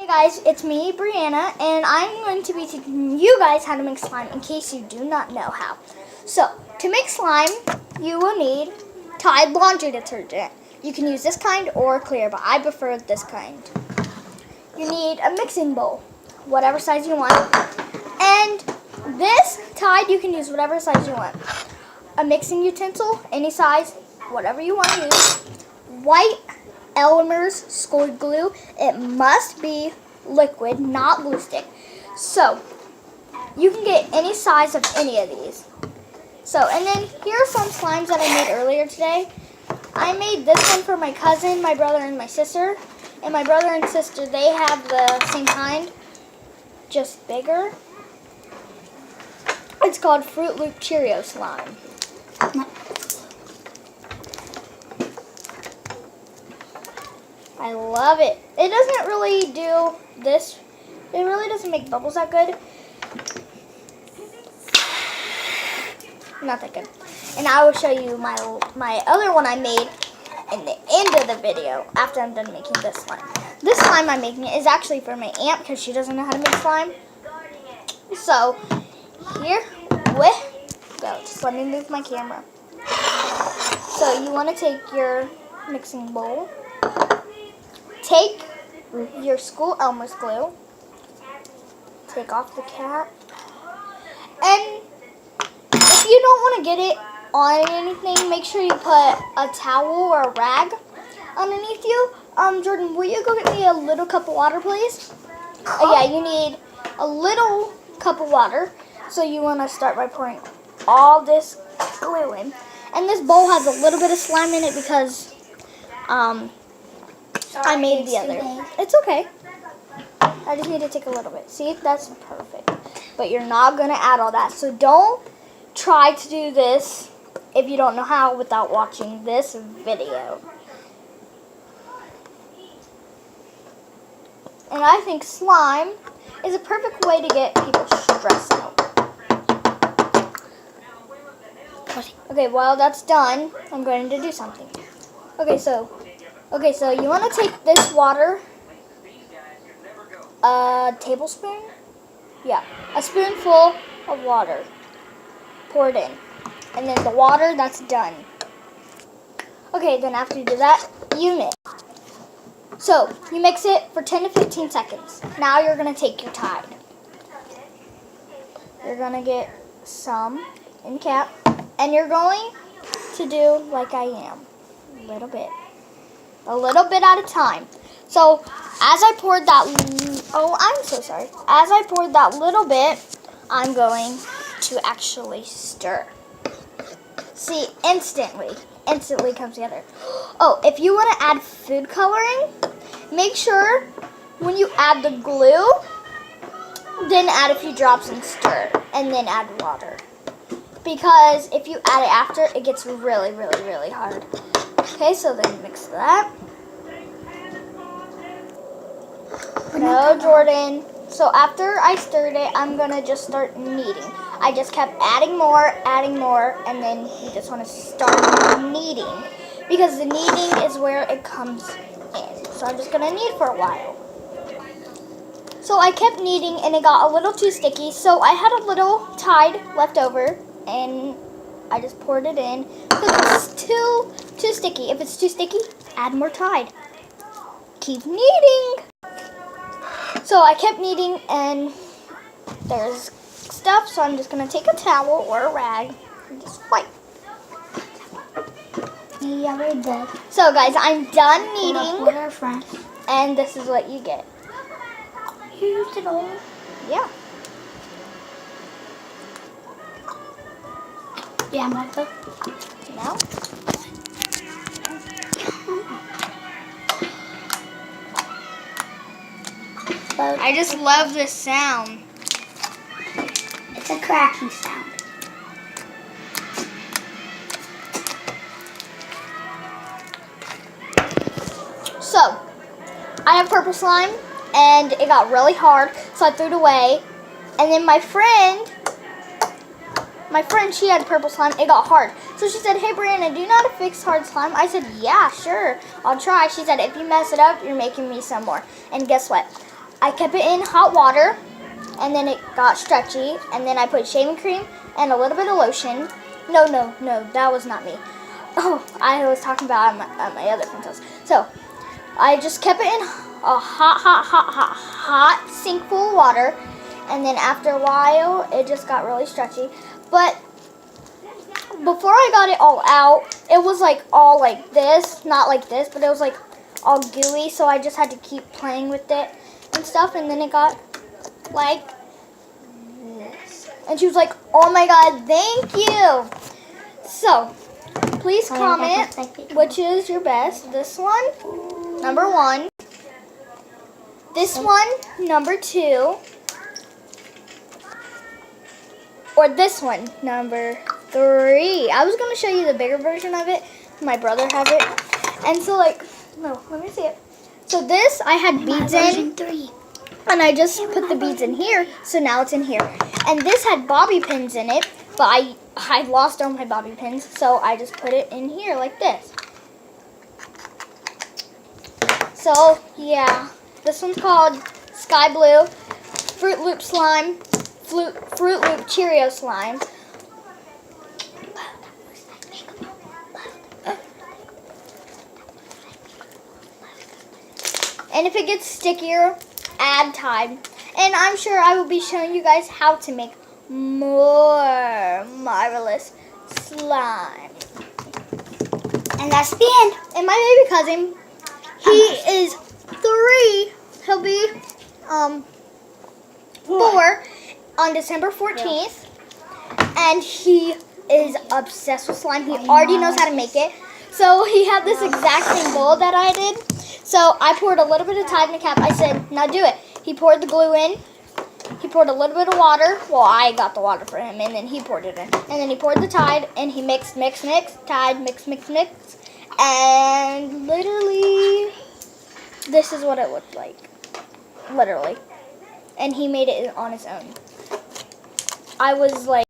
Hey guys, it's me, Brianna, and I'm going to be teaching you guys how to make slime in case you do not know how. So, to make slime, you will need Tide laundry detergent. You can use this kind or clear, but I prefer this kind. You need a mixing bowl, whatever size you want. And this Tide, you can use whatever size you want. A mixing utensil, any size, whatever you want to use. White Elmer's scored glue. It must be liquid, not glue stick. So, you can get any size of any of these. So, and then here are some slimes that I made earlier today. I made this one for my cousin, my brother, and my sister. And my brother and sister, they have the same kind, just bigger. It's called Fruit Loop Cheerio slime. I love it. It doesn't really do this. It really doesn't make bubbles that good. Not that good. And I will show you my other one I made in the end of the video after I'm done making this slime. This slime I'm making is actually for my aunt because she doesn't know how to make slime. So here we go. Just let me move my camera. So you want to take your mixing bowl. Take your school Elmer's glue, take off the cap, and if you don't want to get it on anything, make sure you put a towel or a rag underneath you. Jordan, will you go get me a little cup of water, please? Yeah, you need a little cup of water. So you want to start by pouring all this glue in. And this bowl has a little bit of slime in it because I made the other. It's okay. I just need to take a little bit. See, that's perfect. But you're not going to add all that. So don't try to do this if you don't know how without watching this video. And I think slime is a perfect way to get people stressed out. Okay, while that's done, I'm going to do something. Okay, so you want to take this water, a tablespoon? Yeah, a spoonful of water. Pour it in. And then the water, that's done. Okay, then after you do that, you mix. So, you mix it for 10 to 15 seconds. Now you're going to take your Tide. You're going to get some in cap. And you're going to do like I am. A little bit at a time. So as I poured that, As I poured that little bit, I'm going to actually stir. See, instantly comes together. Oh, if you want to add food coloring, make sure when you add the glue, then add a few drops and stir, and then add water. Because if you add it after, it gets really, really, really hard. Okay, so then mix that. No, Jordan. So after I stirred it, I'm going to just start kneading. I just kept adding more, and then you just want to start kneading. Because the kneading is where it comes in. So I'm just going to knead for a while. So I kept kneading, and it got a little too sticky. So I had a little Tide left over, and I just poured it in. Because it's too sticky. If it's too sticky, add more Tide. Keep kneading. So I kept kneading, and there's stuff, so I'm just going to take a towel or a rag and just wipe. Yeah, we're done. So guys, I'm done kneading, and this is what you get. You used it all? Yeah. Yeah, Martha. Now? I just love this sound. It's a cracking sound. So, I have purple slime, and it got really hard, so I threw it away. And then my friend, she had purple slime. It got hard. So she said, hey, Brianna, do you know how to fix hard slime? I said, yeah, sure. I'll try. She said, if you mess it up, you're making me some more. And guess what? I kept it in hot water, and then it got stretchy, and then I put shaving cream and a little bit of lotion. No, that was not me. Oh, I was talking about at my other friend's house. So, I just kept it in a hot sink full of water, and then after a while, it just got really stretchy. But before I got it all out, it was like all like this, not like this, but it was like all gooey, so I just had to keep playing with it and stuff, and then it got like this. And she was like, oh my god, thank you. So, please comment which is your best. This one, number 1. This one, number 2. Or this one, number 3. I was going to show you the bigger version of it. My brother has it. And so like, no, let me see it. So this, I had beads in. 3. And I just put the beads in here, so now it's in here. And this had bobby pins in it, but I lost all my bobby pins, so I just put it in here like this. So, yeah, this one's called Sky Blue Fruit Loop Slime, Fruit Loop Cheerio Slime. And if it gets stickier, add Tide. And I'm sure I will be showing you guys how to make more marvelous slime. And that's the end. And my baby cousin, he is 3. He'll be 4 on December 14th. And he is obsessed with slime. He already knows how to make it. So he had this exact same bowl that I did. So I poured a little bit of Tide in a cap. I said, now do it. He poured the glue in. He poured a little bit of water. Well, I got the water for him, and then he poured it in. And then he poured the Tide, and he mixed, Tide, mix. And literally, this is what it looked like. Literally. And he made it on his own. I was like,